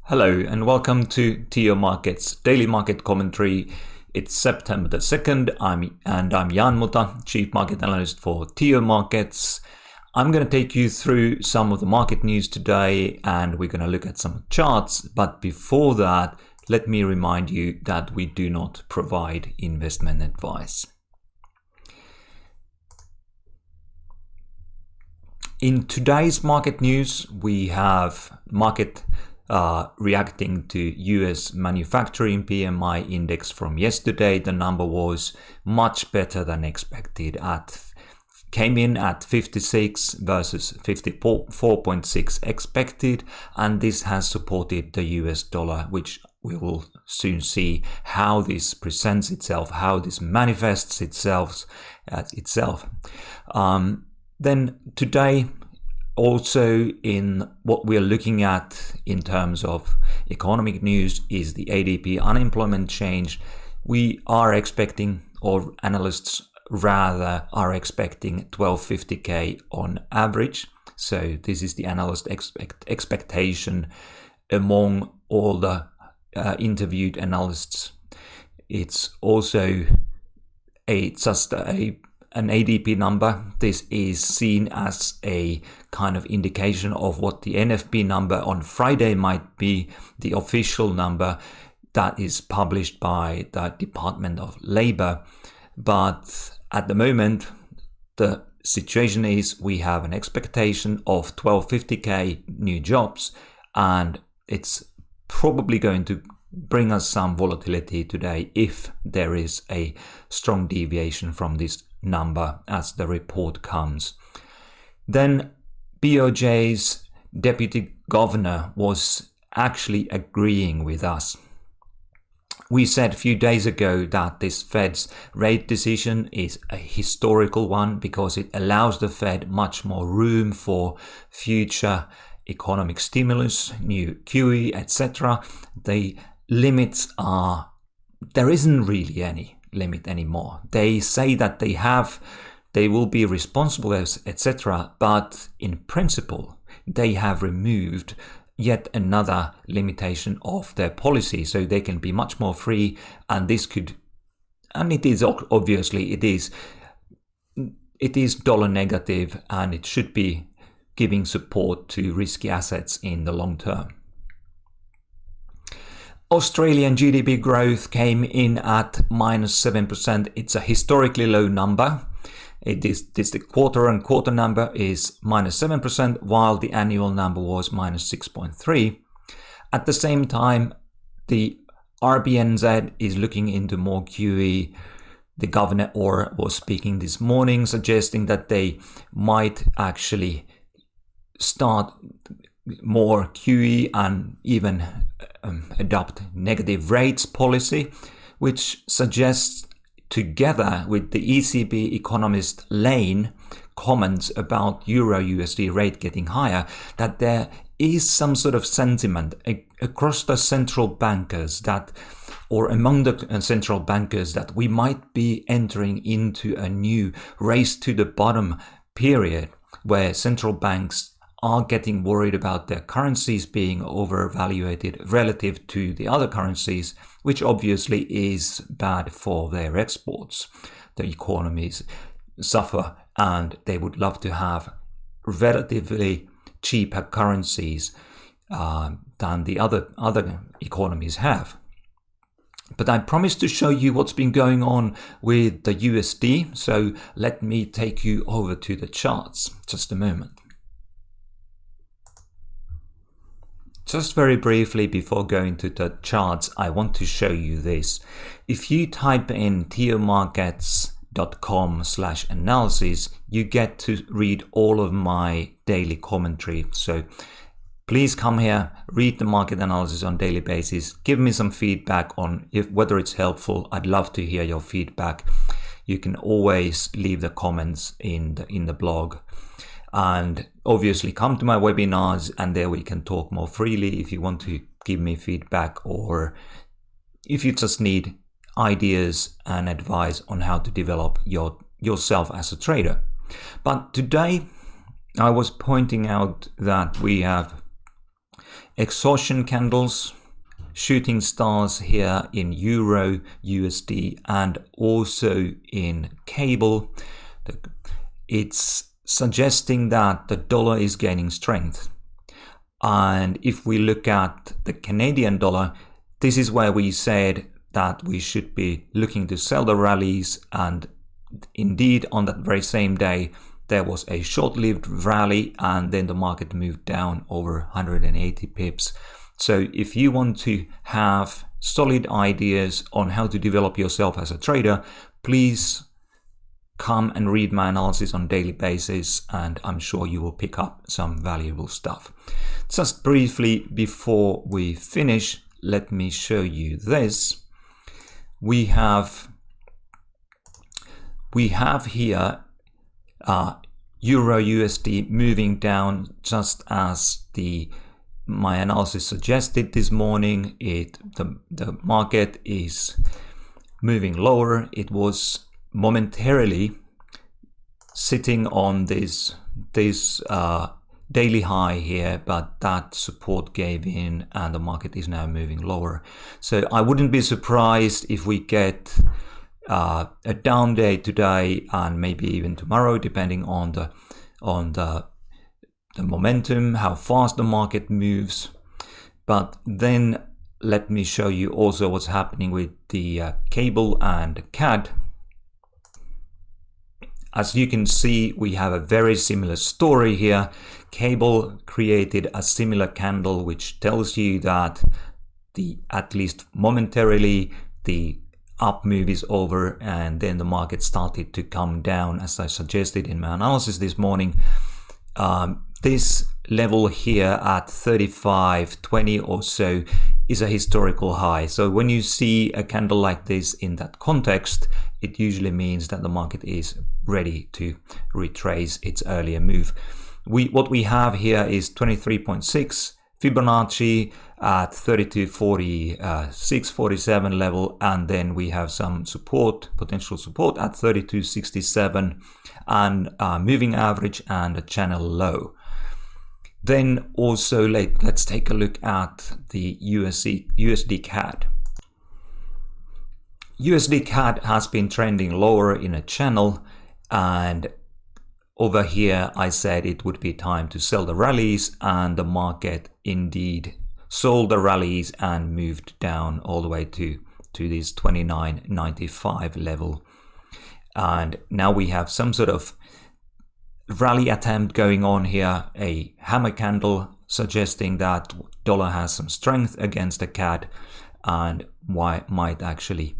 Hello and welcome to TIOmarkets daily market commentary. It's September the 2nd, I'm Jan Mutta, Chief Market Analyst for TIOmarkets. I'm going to take you through some of the market news today and we're going to look at some charts. But before that, let me remind you that we do not provide investment advice. In today's market news, we have market reacting to US Manufacturing PMI index from yesterday. The number was much better than expected. Came in at 56 versus 54.6 expected, and this has supported the US dollar, which we will soon see how this presents itself, how this manifests itself. Then today, also in what we are looking at in terms of economic news is the ADP unemployment change. We are expecting, or analysts rather are expecting 1250k on average. So this is the analyst expectation among all the interviewed analysts. It's also an ADP number. This is seen as a kind of indication of what the NFP number on Friday might be, the official number that is published by the Department of Labor. But at the moment, the situation is we have an expectation of 1250k new jobs, and it's probably going to bring us some volatility today if there is a strong deviation from this number as the report comes. Then BOJ's deputy governor was actually agreeing with us. We said a few days ago that this Fed's rate decision is a historical one because it allows the Fed much more room for future economic stimulus, new QE, etc. The limits are, there isn't really any limit anymore. They say that they will be responsible, etc. But in principle, they have removed yet another limitation of their policy, so they can be much more free. And this could, and it is obviously it is dollar negative, and it should be giving support to risky assets in the long term. Australian GDP growth came in at -7%. It's a historically low number. The quarter-on-quarter number is -7%, while the annual number was -6.3%. At the same time, the RBNZ is looking into more QE. The governor was speaking this morning, suggesting that they might actually start more QE and even adopt negative rates policy, which suggests, together with the ECB economist Lane comments about Euro USD rate getting higher, that there is some sort of sentiment across the central bankers or among the central bankers that we might be entering into a new race to the bottom period where central banks are getting worried about their currencies being overvaluated relative to the other currencies, which obviously is bad for their exports. The economies suffer and they would love to have relatively cheaper currencies than the other economies have. But I promised to show you what's been going on with the USD, so let me take you over to the charts. Just a moment. Just very briefly before going to the charts, I want to show you this. If you type in TIOmarkets.com/analysis, you get to read all of my daily commentary. So please come here, read the market analysis on a daily basis. Give me some feedback on whether it's helpful. I'd love to hear your feedback. You can always leave the comments in the blog. And obviously come to my webinars, and there we can talk more freely if you want to give me feedback, or if you just need ideas and advice on how to develop yourself as a trader. But today I was pointing out that we have exhaustion candles, shooting stars here in Euro, USD, and also in cable. It's suggesting that the dollar is gaining strength. And if we look at the Canadian dollar, this is where we said that we should be looking to sell the rallies, and indeed on that very same day there was a short-lived rally and then the market moved down over 180 pips. So if you want to have solid ideas on how to develop yourself as a trader, please come and read my analysis on a daily basis, and I'm sure you will pick up some valuable stuff. Just briefly before we finish, let me show you this. We have here Euro USD moving down just as my analysis suggested this morning. The market is moving lower. It was momentarily sitting on this daily high here, but that support gave in and the market is now moving lower. So I wouldn't be surprised if we get a down day today and maybe even tomorrow, depending on the momentum, how fast the market moves. But then let me show you also what's happening with the cable and CAD. As you can see, we have a very similar story here. Cable created a similar candle, which tells you that at least momentarily the up move is over, and then the market started to come down as I suggested in my analysis this morning. This level here at 35.20 or so is a historical high. So when you see a candle like this in that context, it usually means that the market is ready to retrace its earlier move. What we have here is 23.6 Fibonacci at 32.46-47 level, and then we have some support, potential support at 32.67, and moving average and a channel low. Also let's take a look at the USD CAD. USD CAD has been trending lower in a channel, and over here I said it would be time to sell the rallies, and the market indeed sold the rallies and moved down all the way to this 29.95 level. And now we have some sort of rally attempt going on here, a hammer candle suggesting that dollar has some strength against the CAD and might actually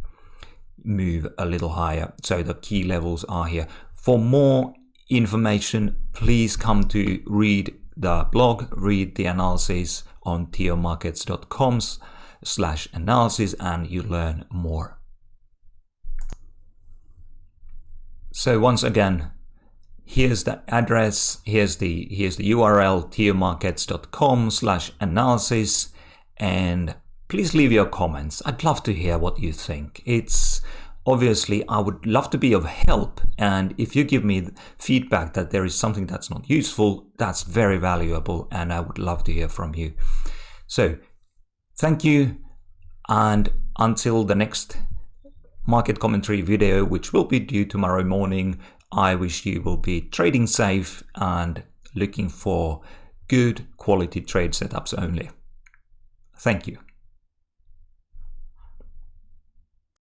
move a little higher. So the key levels are here. For more information, please come to read the blog, read the analysis on TIOmarkets.com/analysis, and you learn more. So once again, here's the address, here's the URL, TIOmarkets.com/analysis, and please leave your comments. I'd love to hear what you think. It's obviously, I would love to be of help, and if you give me feedback that there is something that's not useful, that's very valuable, and I would love to hear from you. So thank you, and until the next market commentary video, which will be due tomorrow morning, I wish you will be trading safe and looking for good quality trade setups only. Thank you.